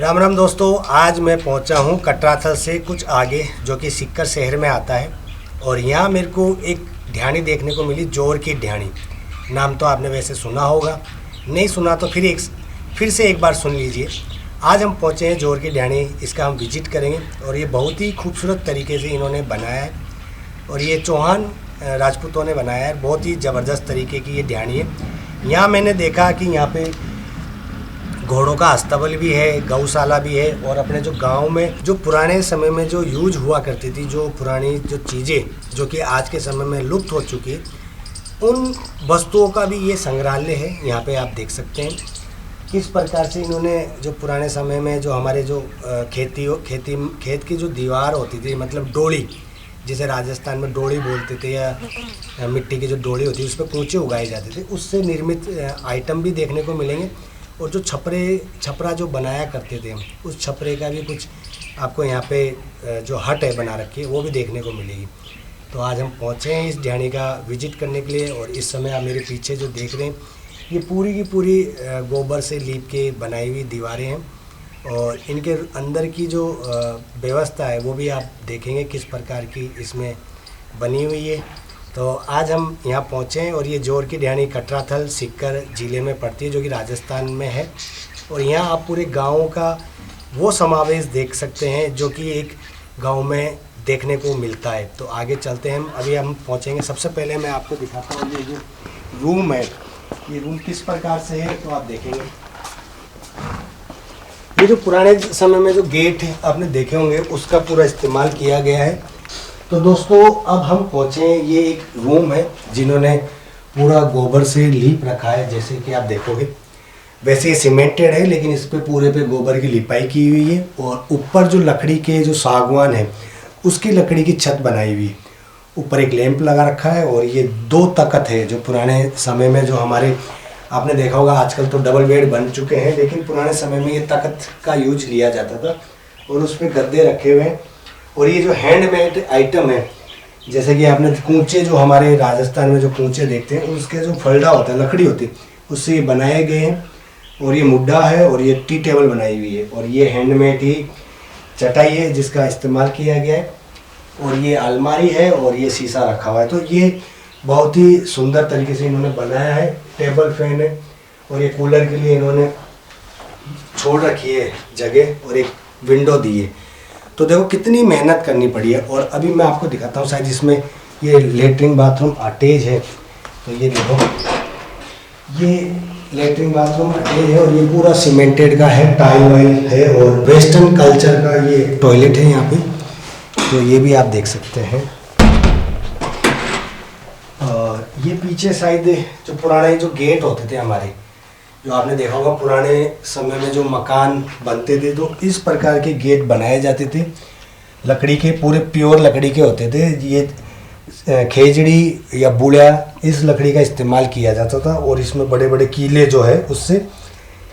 राम राम दोस्तों, आज मैं पहुंचा हूं कटराथल से कुछ आगे जो कि सीकर शहर में आता है। और यहाँ मेरे को एक ढाणी देखने को मिली, जोर की ढाणी। नाम तो आपने वैसे सुना होगा, नहीं सुना तो फिर से एक बार सुन लीजिए। आज हम पहुँचे हैं जोर की ढाणी, इसका हम विजिट करेंगे। और ये बहुत ही खूबसूरत तरीके से इन्होंने बनाया है और ये चौहान राजपूतों ने बनाया है। बहुत ही ज़बरदस्त तरीके की ये ढाणी है। यहाँ मैंने देखा कि यहाँ पे घोड़ों का अस्तबल भी है, गौशाला भी है। और अपने जो गांव में जो पुराने समय में जो यूज हुआ करती थी, जो पुरानी जो चीज़ें जो कि आज के समय में लुप्त हो चुकी है, उन वस्तुओं का भी ये संग्रहालय है। यहाँ पे आप देख सकते हैं किस प्रकार से इन्होंने जो पुराने समय में जो हमारे जो खेत की जो दीवार होती थी, मतलब डोली, जिसे राजस्थान में डोली बोलते थे, या मिट्टी की जो डोली होती है उस पर कूचे उगाए जाते थे, उससे निर्मित आइटम भी देखने को मिलेंगे। और जो छपरा जो बनाया करते थे, उस छपरे का भी कुछ आपको यहाँ पे जो हट है बना रखी है, वो भी देखने को मिलेगी। तो आज हम पहुँचे हैं इस ढाणी का विजिट करने के लिए। और इस समय आप मेरे पीछे जो देख रहे हैं, ये पूरी की पूरी गोबर से लीप के बनाई हुई दीवारें हैं। और इनके अंदर की जो व्यवस्था है वो भी आप देखेंगे किस प्रकार की इसमें बनी हुई है। तो आज हम यहाँ पहुँचे हैं और ये जोर की ढाणी कटराथल सीकर ज़िले में पड़ती है, जो कि राजस्थान में है। और यहाँ आप पूरे गाँव का वो समावेश देख सकते हैं जो कि एक गांव में देखने को मिलता है। तो आगे चलते हैं, अभी हम पहुँचेंगे। सबसे पहले मैं आपको दिखाता हूँ ये जो रूम है, ये रूम किस प्रकार से है, तो आप देखेंगे। ये जो पुराने समय में जो गेट है आपने देखे होंगे, उसका पूरा इस्तेमाल किया गया है। तो दोस्तों अब हम पहुँचे, ये एक रूम है जिन्होंने पूरा गोबर से लीप रखा है, जैसे कि आप देखोगे। वैसे ये सीमेंटेड है, लेकिन इस पे पूरे पे गोबर की लिपाई की हुई है। और ऊपर जो लकड़ी के जो सागवान है, उसकी लकड़ी की छत बनाई हुई है। ऊपर एक लैंप लगा रखा है। और ये 2 तख्त है, जो पुराने समय में जो हमारे आपने देखा होगा, आजकल तो डबल बेड बन चुके हैं, लेकिन पुराने समय में ये तख्त का यूज लिया जाता था। और उस पर गद्दे रखे हुए हैं। और ये जो हैंडमेड आइटम है, जैसे कि आपने कूचे, जो हमारे राजस्थान में जो कूचे देखते हैं, उसके जो फलडा होता है, लकड़ी होती है, उससे ये बनाए गए हैं। और ये मुड्ढा है और ये टी टेबल बनाई हुई है। और ये हैंडमेड ही चटाई है जिसका इस्तेमाल किया गया है। और ये अलमारी है और ये शीशा रखा हुआ है। तो ये बहुत ही सुंदर तरीके से इन्होंने बनाया है। टेबल फैन है और ये कूलर के लिए इन्होंने छोड़ रखी है जगह, और एक विंडो दी है। तो देखो कितनी मेहनत करनी पड़ी है। और अभी मैं आपको दिखाता हूँ, शायद इसमें ये लेटरिन बाथरूम अटैच है। तो ये देखो, ये लेटरिन बाथरूम अटैच है और ये पूरा सीमेंटेड का है, टाइल वाइल है और वेस्टर्न कल्चर का ये टॉयलेट है यहाँ पे। तो ये भी आप देख सकते हैं। और ये पीछे साइड जो पुराने जो गेट होते थे हमारे, जो आपने देखा होगा पुराने समय में जो मकान बनते थे, तो इस प्रकार के गेट बनाए जाते थे। लकड़ी के, पूरे प्योर लकड़ी के होते थे। ये खेजड़ी या बुढ़िया, इस लकड़ी का इस्तेमाल किया जाता था। और इसमें बड़े बड़े कीले जो है उससे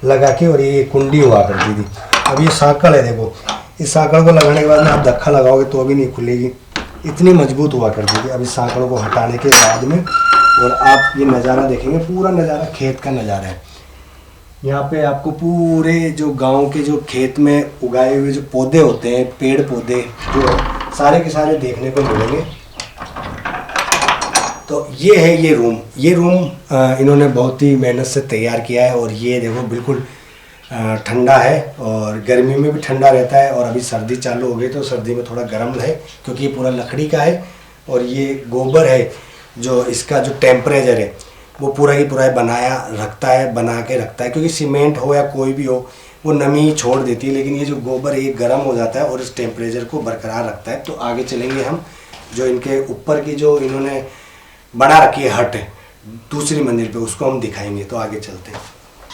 लगा के, और ये कुंडी हुआ करती थी। अब ये सांकड़ है, देखो, इस सांकड़ को लगाने के बाद में आप धक्का लगाओगे तो अभी नहीं खुलेगी, इतनी मजबूत हुआ करती थी। अब इस सांकड़ को हटाने के बाद में, और आप ये नज़ारा देखेंगे, पूरा नज़ारा खेत का नज़ारा है। यहाँ पे आपको पूरे जो गांव के जो खेत में उगाए हुए जो पौधे होते हैं, पेड़ पौधे, जो सारे के सारे देखने को मिलेंगे। तो ये है ये रूम इन्होंने बहुत ही मेहनत से तैयार किया है। और ये देखो बिल्कुल ठंडा है, और गर्मी में भी ठंडा रहता है। और अभी सर्दी चालू हो गई तो सर्दी में थोड़ा गर्म है, क्योंकि ये पूरा लकड़ी का है। और ये गोबर है, जो इसका जो टेम्परेचर है वो पूरा ही पूरा बना के रखता है। क्योंकि सीमेंट हो या कोई भी हो, वो नमी छोड़ देती है, लेकिन ये जो गोबर है ये गर्म हो जाता है और इस टेम्परेचर को बरकरार रखता है। तो आगे चलेंगे हम, जो इनके ऊपर की जो इन्होंने बना रखी है हट दूसरी मंजिल पे, उसको हम दिखाएंगे। तो आगे चलते हैं।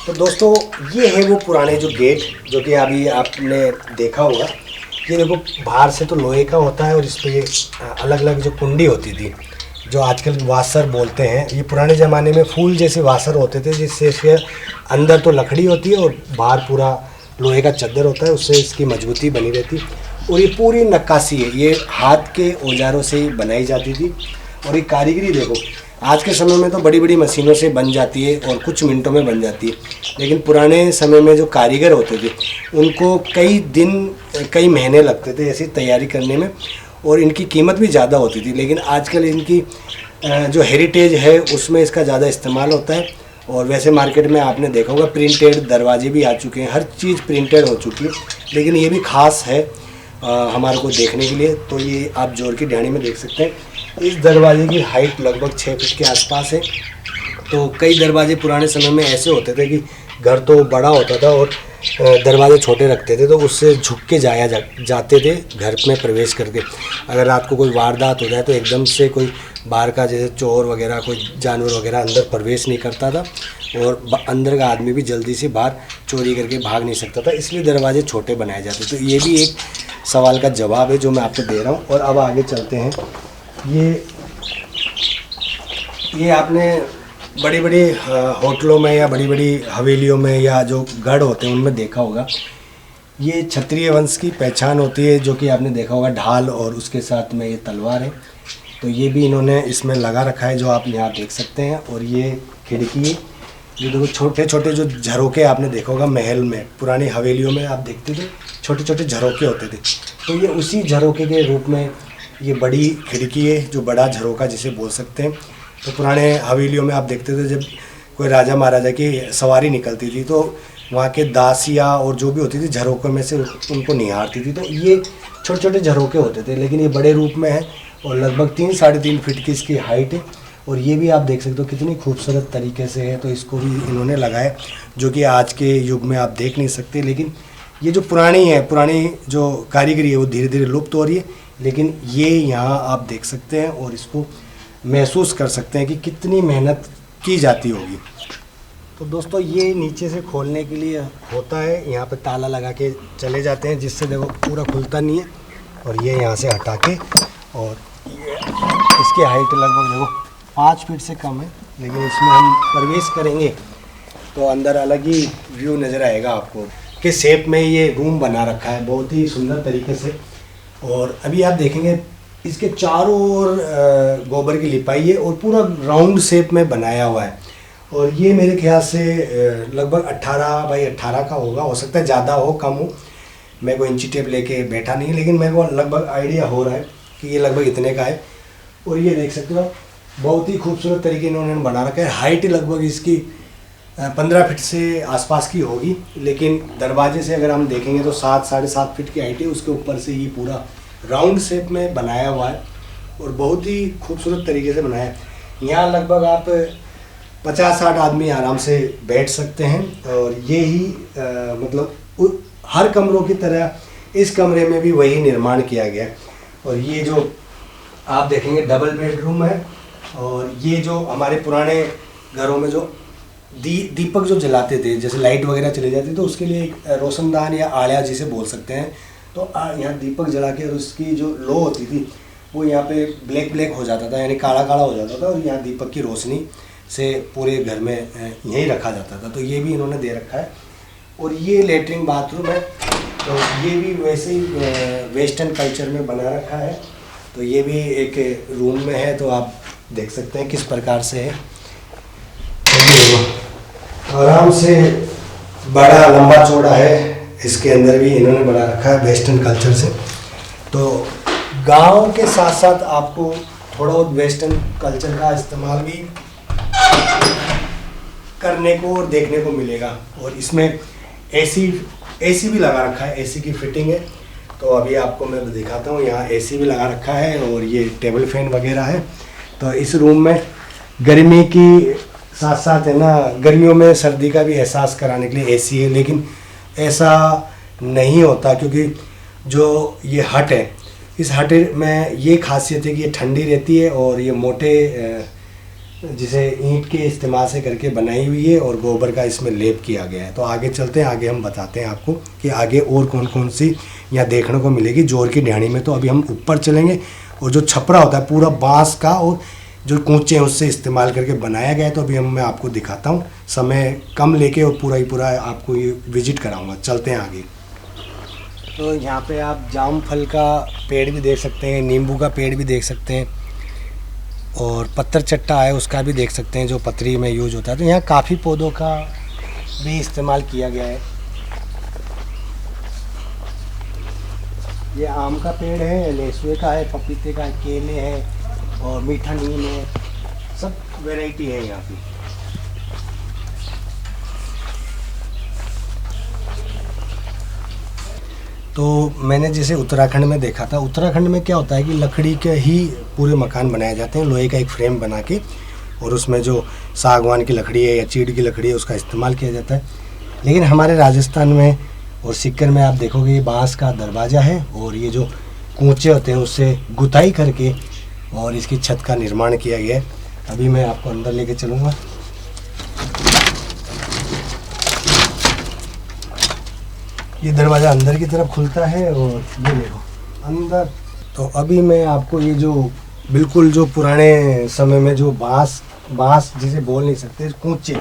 तो दोस्तों ये है वो पुराने जो गेट, जो कि अभी आपने देखा होगा। ये देखो, बाहर से तो लोहे का होता है और इस पर अलग अलग जो कुंडी होती थी, जो आजकल वाशर बोलते हैं। ये पुराने ज़माने में फूल जैसे वाशर होते थे, जिससे इसके अंदर तो लकड़ी होती है और बाहर पूरा लोहे का चद्दर होता है, उससे इसकी मजबूती बनी रहती। और ये पूरी नक्काशी है, ये हाथ के औजारों से बनाई जाती थी। और ये कारीगरी देखो, आज के समय में तो बड़ी बड़ी मशीनों से बन जाती है और कुछ मिनटों में बन जाती है, लेकिन पुराने समय में जो कारीगर होते थे उनको कई दिन कई महीने लगते थे ऐसी तैयारी करने में, और इनकी कीमत भी ज़्यादा होती थी। लेकिन आजकल इनकी जो हेरिटेज है उसमें इसका ज़्यादा इस्तेमाल होता है। और वैसे मार्केट में आपने देखा होगा प्रिंटेड दरवाजे भी आ चुके हैं, हर चीज़ प्रिंटेड हो चुकी है, लेकिन ये भी ख़ास है हमारे को देखने के लिए। तो ये आप जोर की ढाणी में देख सकते हैं। इस दरवाजे की हाइट लगभग 6 फीट के आसपास है। तो कई दरवाजे पुराने समय में ऐसे होते थे कि घर तो बड़ा होता था और दरवाजे छोटे रखते थे, तो उससे झुक के जाते थे घर में प्रवेश करके। अगर रात को कोई वारदात हो जाए तो एकदम से कोई बाहर का जैसे चोर वगैरह कोई जानवर वगैरह अंदर प्रवेश नहीं करता था, और अंदर का आदमी भी जल्दी से बाहर चोरी करके भाग नहीं सकता था, इसलिए दरवाजे छोटे बनाए जाते। तो ये भी एक सवाल का जवाब है जो मैं आपको दे रहा हूँ। और अब आगे चलते हैं। ये आपने बड़ी बड़ी होटलों में या बड़ी बड़ी हवेलियों में या जो गढ़ होते हैं उनमें देखा होगा, ये क्षत्रिय वंश की पहचान होती है, जो कि आपने देखा होगा ढाल और उसके साथ में ये तलवार है। तो ये भी इन्होंने इसमें लगा रखा है जो आप यहाँ देख सकते हैं। और ये खिड़की, ये देखो छोटे छोटे जो झरोके आपने देखा होगा महल में, पुरानी हवेलियों में आप देखते थे छोटे छोटे झरोके होते थे, तो ये उसी झरोके के रूप में ये बड़ी खिड़की है, जो बड़ा झरोका जिसे बोल सकते हैं। तो पुराने हवेलियों में आप देखते थे जब कोई राजा महाराजा की सवारी निकलती थी तो वहाँ के दासियाँ और जो भी होती थी झरोकों में से उनको निहारती थी। तो ये छोटे छोटे झरोके होते थे, लेकिन ये बड़े रूप में है और लगभग 3-3.5 फीट की इसकी हाइट है। और ये भी आप देख सकते हो कितनी खूबसूरत तरीके से है। तो इसको भी इन्होंने लगाया, जो कि आज के युग में आप देख नहीं सकते। लेकिन ये जो पुरानी जो कारीगरी है वो धीरे धीरे लुप्त हो रही है, लेकिन ये यहाँ आप देख सकते हैं और इसको महसूस कर सकते हैं कि कितनी मेहनत की जाती होगी। तो दोस्तों ये नीचे से खोलने के लिए होता है, यहाँ पे ताला लगा के चले जाते हैं, जिससे देखो पूरा खुलता नहीं है। और ये यहाँ से हटा के, और ये इसकी हाइट लगभग देखो 5 फीट से कम है, लेकिन इसमें हम प्रवेश करेंगे तो अंदर अलग ही व्यू नज़र आएगा आपको। के शेप में ये रूम बना रखा है बहुत ही सुंदर तरीके से। और अभी आप देखेंगे इसके चारों ओर गोबर की लिपाई है और पूरा राउंड शेप में बनाया हुआ है। और ये मेरे ख्याल से लगभग 18 बाई 18 का होगा, हो सकता है ज़्यादा हो कम हो, मैं कोई इंची टेप लेके बैठा नहीं, लेकिन मेरे को लगभग आइडिया हो रहा है कि ये लगभग इतने का है। और ये देख सकते हो बहुत ही खूबसूरत तरीके इन्होंने बना रखा है। हाइट लगभग इसकी 15 फीट से आसपास की होगी, लेकिन दरवाजे से अगर हम देखेंगे तो 7-7.5 फीट की हाइट है। उसके ऊपर से ये पूरा राउंड शेप में बनाया हुआ है और बहुत ही खूबसूरत तरीके से बनाया है। यहाँ लगभग आप 50-60 आदमी आराम से बैठ सकते हैं। और ये ही मतलब हर कमरों की तरह इस कमरे में भी वही निर्माण किया गया है। और ये जो आप देखेंगे डबल बेडरूम है। और ये जो हमारे पुराने घरों में जो दीपक जो जलाते थे, जैसे लाइट वगैरह चली जाती तो उसके लिए एक रोशनदान या आलिया जिसे बोल सकते हैं, तो यहाँ दीपक जला के और उसकी जो लो होती थी वो यहाँ पे ब्लैक हो जाता था, यानी काला हो जाता था, और यहाँ दीपक की रोशनी से पूरे घर में यहीं रखा जाता था। तो ये भी इन्होंने दे रखा है। और ये लेटरिन बाथरूम है, तो ये भी वैसे ही वेस्टर्न कल्चर में बना रखा है। तो ये भी एक रूम में है, तो आप देख सकते हैं किस प्रकार से है। आराम से बड़ा लंबा चौड़ा है, इसके अंदर भी इन्होंने बना रखा है वेस्टर्न कल्चर से। तो गांव के साथ साथ आपको थोड़ा बहुत वेस्टर्न कल्चर का इस्तेमाल भी करने को और देखने को मिलेगा। और इसमें एसी भी लगा रखा है, एसी की फिटिंग है। तो अभी आपको मैं दिखाता हूँ, यहाँ एसी भी लगा रखा है और ये टेबल फैन वगैरह है। तो इस रूम में गर्मी की साथ साथ है ना, गर्मियों में सर्दी का भी एहसास कराने के लिए एसी है, लेकिन ऐसा नहीं होता क्योंकि जो ये हट है, इस हट में ये खासियत है कि ये ठंडी रहती है और ये मोटे जिसे ईंट के इस्तेमाल से करके बनाई हुई है और गोबर का इसमें लेप किया गया है। तो आगे चलते हैं, आगे हम बताते हैं आपको कि आगे और कौन कौन सी यहाँ देखने को मिलेगी जोर की ढाणी में। तो अभी हम ऊपर चलेंगे और जो छपरा होता है पूरा बांस का और जो कूचे हैं उससे इस्तेमाल करके बनाया गया है। तो अभी मैं आपको दिखाता हूँ, समय कम लेके और पूरा आपको ये विजिट कराऊंगा। चलते हैं आगे। तो यहाँ पे आप जाम फल का पेड़ भी देख सकते हैं, नींबू का पेड़ भी देख सकते हैं। और पत्थर चट्टा है उसका भी देख सकते हैं, जो पतरी में यूज होता है। तो यहाँ काफ़ी पौधों का भी इस्तेमाल किया गया है। ये आम का पेड़ है, लेसुए का है, पपीते का है, केले हैं और मीठा नीम है, सब वैरायटी है यहाँ पे। तो मैंने जैसे उत्तराखंड में देखा था, उत्तराखंड में क्या होता है कि लकड़ी के ही पूरे मकान बनाए जाते हैं, लोहे का एक फ्रेम बना के, और उसमें जो सागवान की लकड़ी है या चीड़ की लकड़ी है उसका इस्तेमाल किया जाता है। लेकिन हमारे राजस्थान में और सीकर में आप देखोगे ये बांस का दरवाज़ा है और ये जो कूचे होते हैं उससे गुताई करके और इसकी छत का निर्माण किया गया है। अभी मैं आपको अंदर लेके चलूँगा। ये दरवाज़ा अंदर की तरफ खुलता है और ये देखो अंदर। तो अभी मैं आपको ये जो बिल्कुल जो पुराने समय में जो बांस जिसे बोल नहीं सकते, कूचे,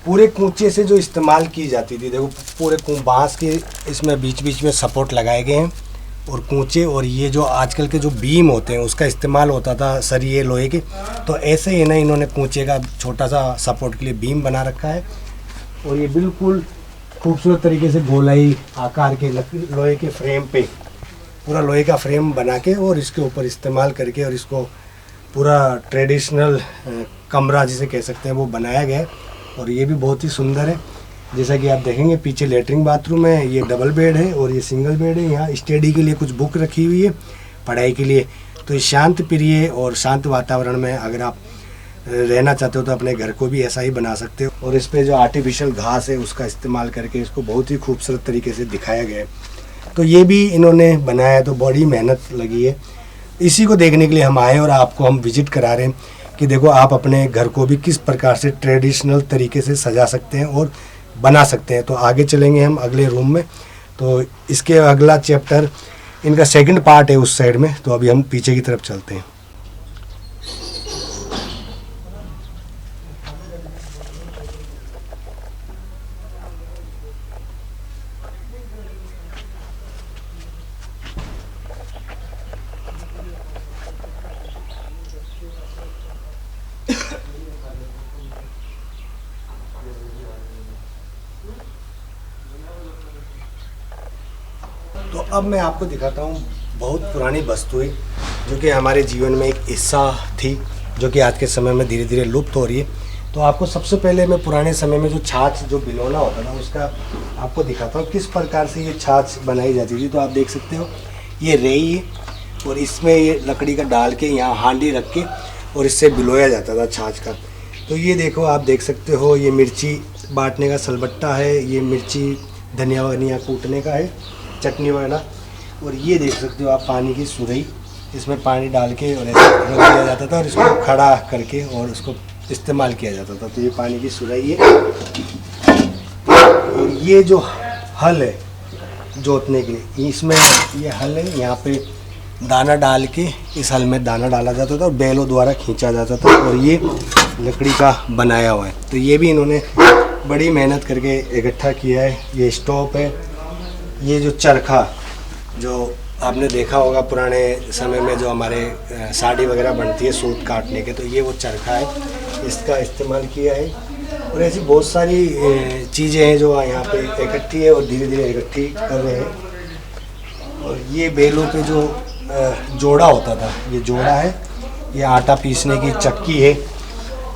पूरे कूचे से जो इस्तेमाल की जाती थी, देखो पूरे बांस के इसमें बीच बीच में सपोर्ट लगाए गए हैं और कूचे, और ये जो आजकल के जो बीम होते हैं उसका इस्तेमाल होता था सरिये लोहे के। तो ऐसे ही ना इन्होंने कूचे का छोटा सा सपोर्ट के लिए बीम बना रखा है और ये बिल्कुल खूबसूरत तरीके से गोलाई आकार के लोहे के फ्रेम पे पूरा लोहे का फ्रेम बना के और इसके ऊपर इस्तेमाल करके और इसको पूरा ट्रेडिशनल कमरा जिसे कह सकते हैं वो बनाया गया है। और ये भी बहुत ही सुंदर है। जैसा कि आप देखेंगे पीछे लेटरिन बाथरूम है, ये डबल बेड है और ये सिंगल बेड है। यहाँ स्टडी के लिए कुछ बुक रखी हुई है पढ़ाई के लिए। तो ये शांत प्रिय और शांत वातावरण में अगर आप रहना चाहते हो तो अपने घर को भी ऐसा ही बना सकते हो। और इस पे जो आर्टिफिशियल घास है उसका इस्तेमाल करके इसको बहुत ही खूबसूरत तरीके से दिखाया गया है। तो ये भी इन्होंने बनाया है, तो बड़ी मेहनत लगी है। इसी को देखने के लिए हम आए और आपको हम विजिट करा रहे हैं कि देखो आप अपने घर को भी किस प्रकार से ट्रेडिशनल तरीके से सजा सकते हैं और बना सकते हैं। तो आगे चलेंगे हम अगले रूम में। तो इसके अगला चैप्टर इनका सेकंड पार्ट है उस साइड में। तो अभी हम पीछे की तरफ चलते हैं। तो अब मैं आपको दिखाता हूँ बहुत पुरानी वस्तुएं जो कि हमारे जीवन में एक हिस्सा थी, जो कि आज के समय में धीरे धीरे लुप्त हो रही है। तो आपको सबसे पहले मैं पुराने समय में जो छाछ जो बिलोना होता था उसका आपको दिखाता हूँ किस प्रकार से ये छाछ बनाई जाती थी। तो आप देख सकते हो ये रेई है और इसमें ये लकड़ी का डाल के यहाँ हांडी रख के और इससे बिलोया जाता था छाछ का। तो ये देखो आप देख सकते हो ये मिर्ची बांटने का सलबट्टा है, ये मिर्ची धनिया वनिया कूटने का है, चटनी वगैरह। और ये देख सकते हो आप पानी की सुरई, इसमें पानी डाल के और ऐसे रख दिया जाता था और इसको खड़ा करके और उसको इस्तेमाल किया जाता था। तो ये पानी की सुरई है। और ये जो हल है जोतने के लिए, इसमें ये हल है, यहाँ पे दाना डाल के इस हल में दाना डाला जाता था और बैलों द्वारा खींचा जाता था। और ये लकड़ी का बनाया हुआ है। तो ये भी इन्होंने बड़ी मेहनत करके इकट्ठा किया है। ये स्टोव है, ये जो चरखा जो आपने देखा होगा पुराने समय में जो हमारे साड़ी वगैरह बनती है सूत काटने के, तो ये वो चरखा है, इसका इस्तेमाल किया है। और ऐसी बहुत सारी चीज़ें हैं जो यहाँ पे इकट्ठी है और धीरे धीरे इकट्ठी कर रहे हैं। और ये बैलों पे जो जोड़ा होता था, ये जोड़ा है, ये आटा पीसने की चक्की है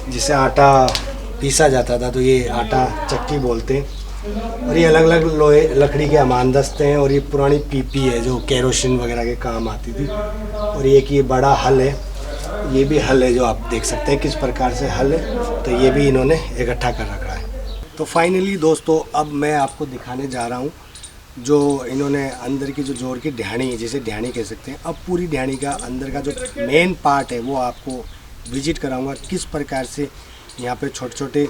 जिससे आटा पीसा जाता था। तो ये आटा चक्की बोलते हैं। और ये अलग अलग लोहे लकड़ी के अमानदस्ते हैं। और ये पुरानी पीपी है जो केरोसिन वगैरह के काम आती थी। और एक ये बड़ा हल है, ये भी हल है जो आप देख सकते हैं किस प्रकार से हल है। तो ये भी इन्होंने इकट्ठा कर रखा है। तो फाइनली दोस्तों अब मैं आपको दिखाने जा रहा हूँ जो इन्होंने अंदर की जो जोड़ की ढाणी है, जिसे ढाणी कह सकते हैं। अब पूरी ढाणी का अंदर का जो मेन पार्ट है वो आपको विजिट कराऊंगा, किस प्रकार से यहाँ पे छोटे छोटे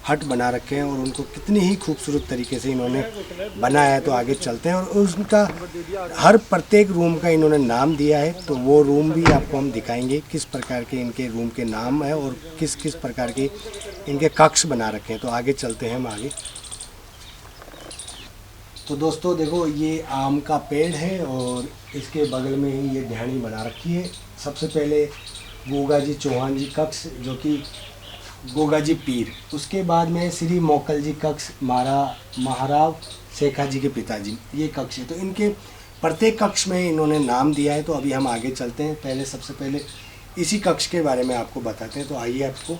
हट बना रखे हैं और उनको कितनी ही खूबसूरत तरीके से इन्होंने बनाया है। तो आगे चलते हैं और उसका हर प्रत्येक रूम का इन्होंने नाम दिया है। तो वो रूम भी आपको हम दिखाएंगे किस प्रकार के इनके रूम के नाम है और किस किस प्रकार के इनके कक्ष बना रखे हैं। तो आगे चलते हैं हम आगे। तो दोस्तों देखो ये आम का पेड़ है और इसके बगल में ही ये ढाणी बना रखी है। सबसे पहले गोगा जी चौहान जी कक्ष जो कि गोगा जी पीर, उसके बाद में श्री मोकल जी कक्ष महाराव शेखा जी के पिताजी, ये कक्ष है। तो इनके प्रत्येक कक्ष में इन्होंने नाम दिया है। तो अभी हम आगे चलते हैं, पहले सबसे पहले इसी कक्ष के बारे में आपको बताते हैं। तो आइए आपको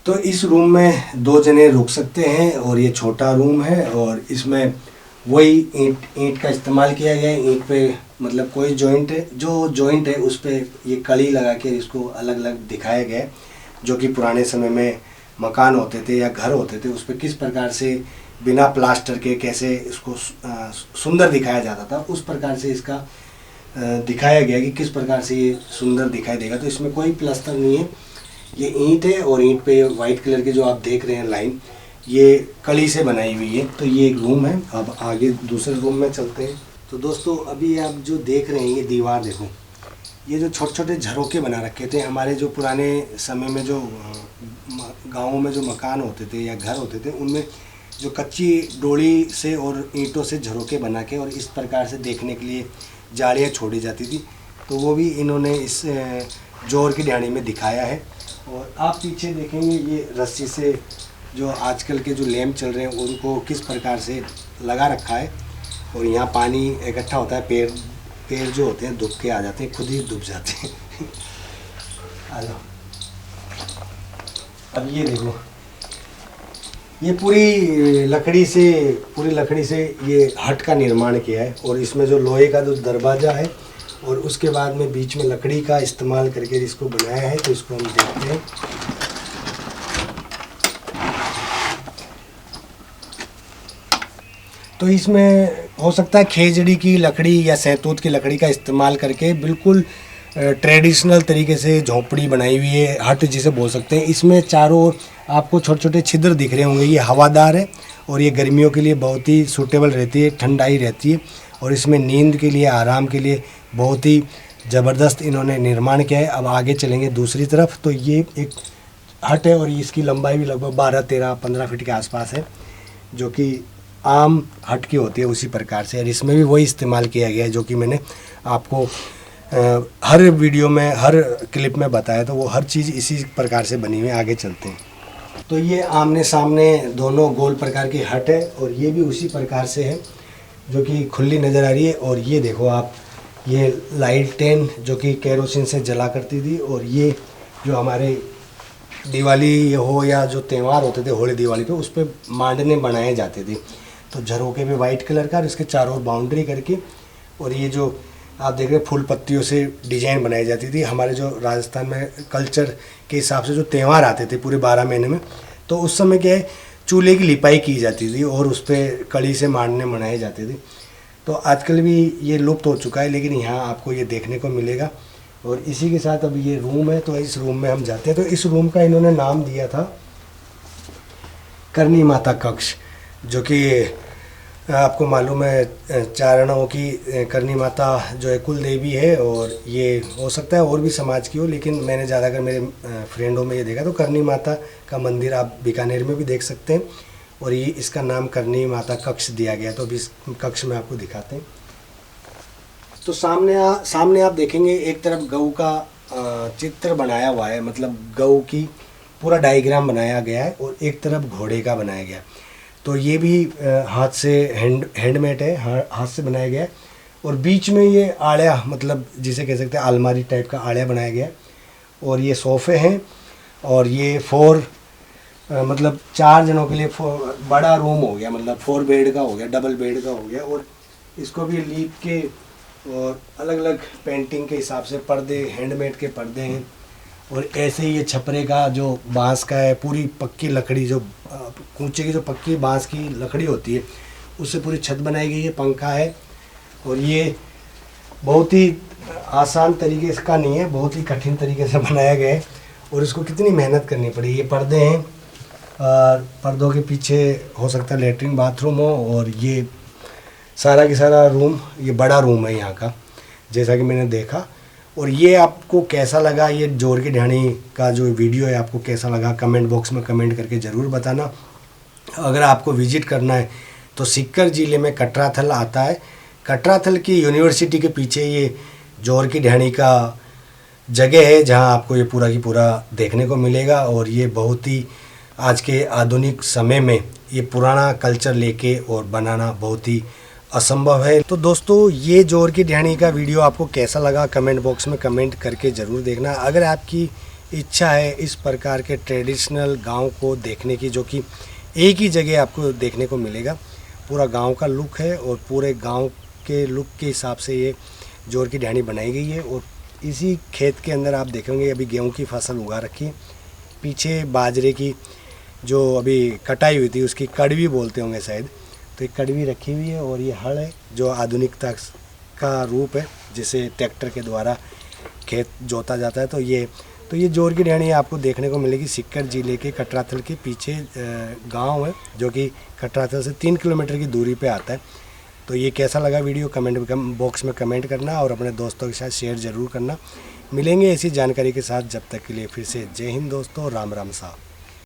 तो इस रूम में 2 जने रुक सकते हैं और ये छोटा रूम है और इसमें वही ईंट का इस्तेमाल किया गया है। ईंट पे मतलब कोई जॉइंट है, जो जॉइंट है उस पे ये कड़ी लगा के इसको अलग अलग दिखाया गया है, जो कि पुराने समय में मकान होते थे या घर होते थे उस पे किस प्रकार से बिना प्लास्टर के कैसे इसको सुंदर दिखाया जाता था, उस प्रकार से इसका दिखाया गया कि किस प्रकार से ये सुंदर दिखाई देगा। तो इसमें कोई प्लास्टर नहीं है, ये ईंट है और ईंट पे वाइट कलर की जो आप देख रहे हैं लाइन, ये कड़ी से बनाई हुई है। तो ये एक रूम है। अब आगे दूसरे रूम में चलते हैं। तो दोस्तों अभी आप जो देख रहे हैं ये दीवार देखो, ये जो छोटे छोटे झरोके बना रखे थे हमारे जो पुराने समय में जो गाँवों में जो मकान होते थे या घर होते थे उनमें जो कच्ची डोली से और ईंटों से झरोके बना के और इस प्रकार से देखने के लिए जालियाँ छोड़ी जाती थी, तो वो भी इन्होंने इस जोर की ढाणी में दिखाया है। और आप पीछे देखेंगे ये रस्सी से जो आजकल के जो लैंप चल रहे हैं उनको किस प्रकार से लगा रखा है और यहाँ पानी इकट्ठा होता है, पैर जो होते हैं दुब के आ जाते हैं, खुद ही डूब जाते हैं। आ जाओ। अब ये देखो, ये पूरी लकड़ी से ये हट का निर्माण किया है और इसमें जो लोहे का जो दरवाज़ा है और उसके बाद में बीच में लकड़ी का इस्तेमाल करके इसको बनाया है। तो इसको हम देखते हैं। तो इसमें हो सकता है खेजड़ी की लकड़ी या सहतूत की लकड़ी का इस्तेमाल करके बिल्कुल ट्रेडिशनल तरीके से झोपड़ी बनाई हुई है, हट जिसे बोल सकते हैं। इसमें चारों ओर आपको छोटे छोटे छिद्र दिख रहे होंगे, ये हवादार है और ये गर्मियों के लिए बहुत ही सूटेबल रहती है, ठंडाई रहती है और इसमें नींद के लिए, आराम के लिए बहुत ही ज़बरदस्त इन्होंने निर्माण किया है। अब आगे चलेंगे दूसरी तरफ। तो ये एक हट है और इसकी लंबाई भी लगभग 12, 13, 15 फीट के आसपास है, जो कि आम हट की होती है उसी प्रकार से। और इसमें भी वही इस्तेमाल किया गया है जो कि मैंने आपको हर वीडियो में, हर क्लिप में बताया। तो वो हर चीज़ इसी प्रकार से बनी हुई है। आगे चलते हैं। तो ये आमने सामने दोनों गोल प्रकार की हट है और ये भी उसी प्रकार से है जो कि खुली नज़र आ रही है। और ये देखो आप, ये लाइटें जो कि केरोसिन से जला करती थी और ये जो हमारे दिवाली हो या जो त्यौहार होते थे होली दिवाली पे, उस पर मांडने बनाए जाते थे। तो झरोके पे वाइट कलर का और इसके चारों ओर बाउंड्री करके, और ये जो आप देख रहे हैं फूल पत्तियों से डिजाइन बनाई जाती थी। हमारे जो राजस्थान में कल्चर के हिसाब से जो त्यौहार आते थे पूरे 12 महीने में, तो उस समय क्या है, चूल्हे की लिपाई की जाती थी और उस पर कड़ी से मांडने बनाए जाते थे। तो आजकल भी ये लुप्त हो चुका है, लेकिन यहाँ आपको ये देखने को मिलेगा। और इसी के साथ अब ये रूम है, तो इस रूम में हम जाते हैं। तो इस रूम का इन्होंने नाम दिया था करनी माता कक्ष, जो कि आपको मालूम है चारणों की करनी माता जो है कुल देवी है। और ये हो सकता है और भी समाज की हो, लेकिन मैंने ज़्यादातर मेरे फ्रेंडों में ये देखा। तो करनी माता का मंदिर आप बीकानेर में भी देख सकते हैं और ये इसका नाम करनी माता कक्ष दिया गया। तो अभी इस कक्ष में आपको दिखाते हैं। तो सामने आप देखेंगे एक तरफ गऊ का चित्र बनाया हुआ है, मतलब गऊ की पूरा डायग्राम बनाया गया है और एक तरफ घोड़े का बनाया गया। तो ये भी हाथ से हैंडमेड है, हाथ से बनाया गया है। और बीच में ये आड़िया, मतलब जिसे कह सकते हैं अलमारी टाइप का आड़िया बनाया गया है। और ये सोफ़े हैं और ये मतलब 4 जनों के लिए बड़ा रूम हो गया, मतलब 4 बेड का हो गया, डबल बेड का हो गया। और इसको भी लीप के और अलग अलग पेंटिंग के हिसाब से पर्दे, हैंडमेड के पर्दे हैं। और ऐसे ही ये छपरे का जो बांस का है, पूरी पक्की लकड़ी, जो कूचे की जो पक्की बांस की लकड़ी होती है उससे पूरी छत बनाई गई है। पंखा है और ये बहुत ही आसान तरीके का नहीं है, बहुत ही कठिन तरीके से बनाया गया है। और इसको कितनी मेहनत करनी पड़ी। ये पर्दे हैं और पर्दों के पीछे हो सकता है लेटरिन बाथरूम हो। और ये सारा की सारा रूम, ये बड़ा रूम है यहाँ का, जैसा कि मैंने देखा। और ये आपको कैसा लगा, ये जोर की ढाणी का जो वीडियो है आपको कैसा लगा, कमेंट बॉक्स में कमेंट करके ज़रूर बताना। अगर आपको विजिट करना है तो सीकर ज़िले में कटराथल आता है। कटराथल की यूनिवर्सिटी के पीछे ये जोर की ढाणी का जगह है जहां आपको ये पूरा की पूरा देखने को मिलेगा। और ये बहुत ही आज के आधुनिक समय में ये पुराना कल्चर लेके और बनाना बहुत ही असंभव है। तो दोस्तों ये जोर की ढाणी का वीडियो आपको कैसा लगा कमेंट बॉक्स में कमेंट करके ज़रूर देखना। अगर आपकी इच्छा है इस प्रकार के ट्रेडिशनल गांव को देखने की, जो कि एक ही जगह आपको देखने को मिलेगा, पूरा गांव का लुक है और पूरे गांव के लुक के हिसाब से ये जोर की ढाणी बनाई गई है। और इसी खेत के अंदर आप देखेंगे अभी गेहूं की फसल उगा रखी है, पीछे बाजरे की जो अभी कटाई हुई थी उसकी कड़वी बोलते होंगे शायद, तो ये कड़वी रखी हुई है। और ये हल है जो आधुनिकता का रूप है, जिसे ट्रैक्टर के द्वारा खेत जोता जाता है। तो ये जोर की ढाणी आपको देखने को मिलेगी सीकर जिले के कटराथल के पीछे गांव है, जो कि कटराथल से 3 किलोमीटर की दूरी पे आता है। तो ये कैसा लगा वीडियो कमेंट बॉक्स में कमेंट करना और अपने दोस्तों के साथ शेयर ज़रूर करना। मिलेंगे ऐसी जानकारी के साथ, जब तक के लिए फिर से जय हिंद दोस्तों, राम राम साहब।